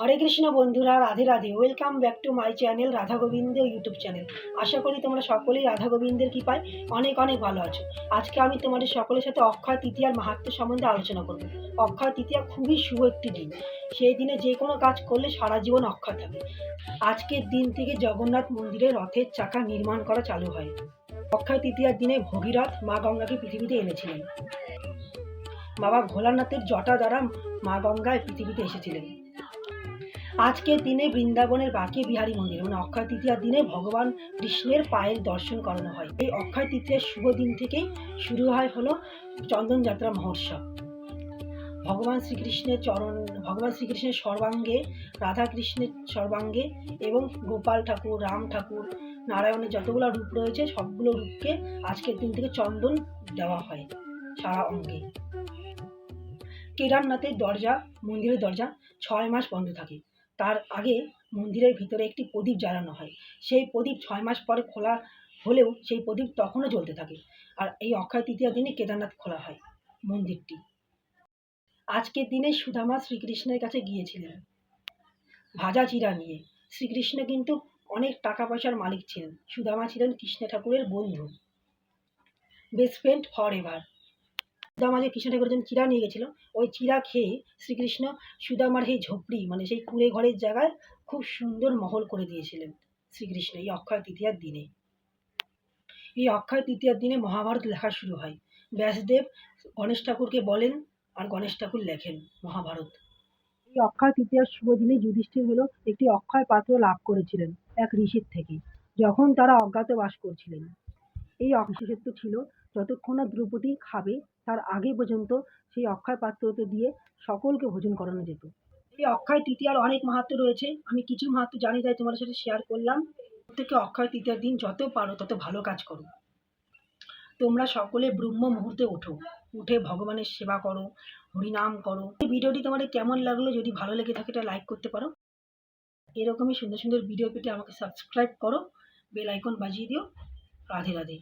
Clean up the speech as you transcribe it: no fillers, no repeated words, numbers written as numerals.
হরে কৃষ্ণ বন্ধুরা, Radhe Radhe. Welcome back to my channel Radha Govinda YouTube channel. আশা করি তোমরা সকলেই রাধা গোবিন্দের কৃপায় অনেক অনেক ভালো আছো। আজকে আমি তোমাদের সকলের সাথে অক্ষয় তৃতীয়ার মাহাত্ম্য সম্বন্ধে আলোচনা করব। অক্ষয় তৃতীয়া খুবই শুভ একটি দিন। সেই দিনে যে কোনো কাজ করলে সারা জীবন অক্ষয় থাকে। আজকের দিন থেকে জগন্নাথ মন্দিরে রথের চাকা নির্মাণ করা চালু হয়। অক্ষয় তৃতীয়ার দিনে ভগীরথ মা গঙ্গাকে পৃথিবীতে এনেছিলেন। বাবা ভোলানাথের জটা দ্বারা মা গঙ্গায় পৃথিবীতে এসেছিলেন। আজকের দিনে বৃন্দাবনের বাঁকে বিহারী মন্দির মানে অক্ষয় তৃতীয়ার দিনে ভগবান কৃষ্ণের পায়ের দর্শন করানো হয়। এই অক্ষয় তৃতীয়ার শুভ দিন থেকেই শুরু হয় হলো চন্দন যাত্রা মহোৎসব। ভগবান শ্রীকৃষ্ণের সর্বাঙ্গে, রাধা কৃষ্ণের সর্বাঙ্গে এবং গোপাল ঠাকুর, রাম ঠাকুর, নারায়ণের যতগুলো রূপ রয়েছে সবগুলো রূপকে আজকের দিন থেকে চন্দন দেওয়া হয় সারা অঙ্গে। কেদারনাথের মন্দিরের দরজা 6 মাস বন্ধ থাকে। তার আগে মন্দিরের ভিতরে একটি প্রদীপ জ্বালানো হয়। সেই প্রদীপ 6 মাস পরে খোলা হলেও সেই প্রদীপ তখনও জ্বলতে থাকে। আর এই অক্ষয় তৃতীয়ার দিনে কেদারনাথ খোলা হয় মন্দিরটি। আজকের দিনে সুদামা শ্রীকৃষ্ণের কাছে গিয়েছিলেন ভাজা চিরা নিয়ে। শ্রীকৃষ্ণ কিন্তু অনেক টাকা পয়সার মালিক ছিলেন। সুদামা ছিলেন কৃষ্ণ ঠাকুরের বন্ধু, best friend for ever. Sudama যে কৃষ্ণ ঠাকুরের জন্য চিরা নিয়ে গেছিল, ওই চিরা খেয়ে শ্রীকৃষ্ণ সুদামার সেই ঝোপড়ি মানে সেই কুঁড়ে ঘরের জায়গায় খুব সুন্দর মহল করে দিয়েছিলেন শ্রীকৃষ্ণ এই অক্ষয় তৃতীয়ার দিনে। এই অক্ষয় তৃতীয়ার দিনে মহাভারত লেখা শুরু হয়। ব্যাসদেব গণেশ ঠাকুরকে বলেন আর গণেশ ঠাকুর লেখেন মহাভারত। এই অক্ষয় তৃতীয়ার শুভ দিনে যুধিষ্ঠির হলো একটি অক্ষয় পাত্র লাভ করেছিলেন এক ঋষির থেকে, যখন তারা অজ্ঞাতবাস করছিলেন। এই বিশেষত্ব ছিল যতক্ষণ না দ্রৌপদী খাবে তার আগে পর্যন্ত সেই অক্ষয় পাত্রতে দিয়ে সকলকে ভোজন করানো যেত। এই অক্ষয় তৃতীয়ার অনেক মাহাত্ম্য রয়েছে। আমি কিছু মাহাত্ম্য জানি তাই তোমাদের সাথে শেয়ার করলাম। প্রত্যেকে অক্ষয় তৃতীয়ার দিন যত পারো তত ভালো কাজ করো। তোমরা সকলে ব্রহ্ম মুহূর্তে ওঠো, উঠে ভগবানের সেবা করো, হরিনাম করো। এই ভিডিওটি তোমাদের কেমন লাগলো? যদি ভালো লেগে থাকে এটা লাইক করতে পারো। এরকমই সুন্দর সুন্দর ভিডিও পেতে আমাকে সাবস্ক্রাইব করো, বেল আইকন বাজিয়ে দিও। রাধে রাধে।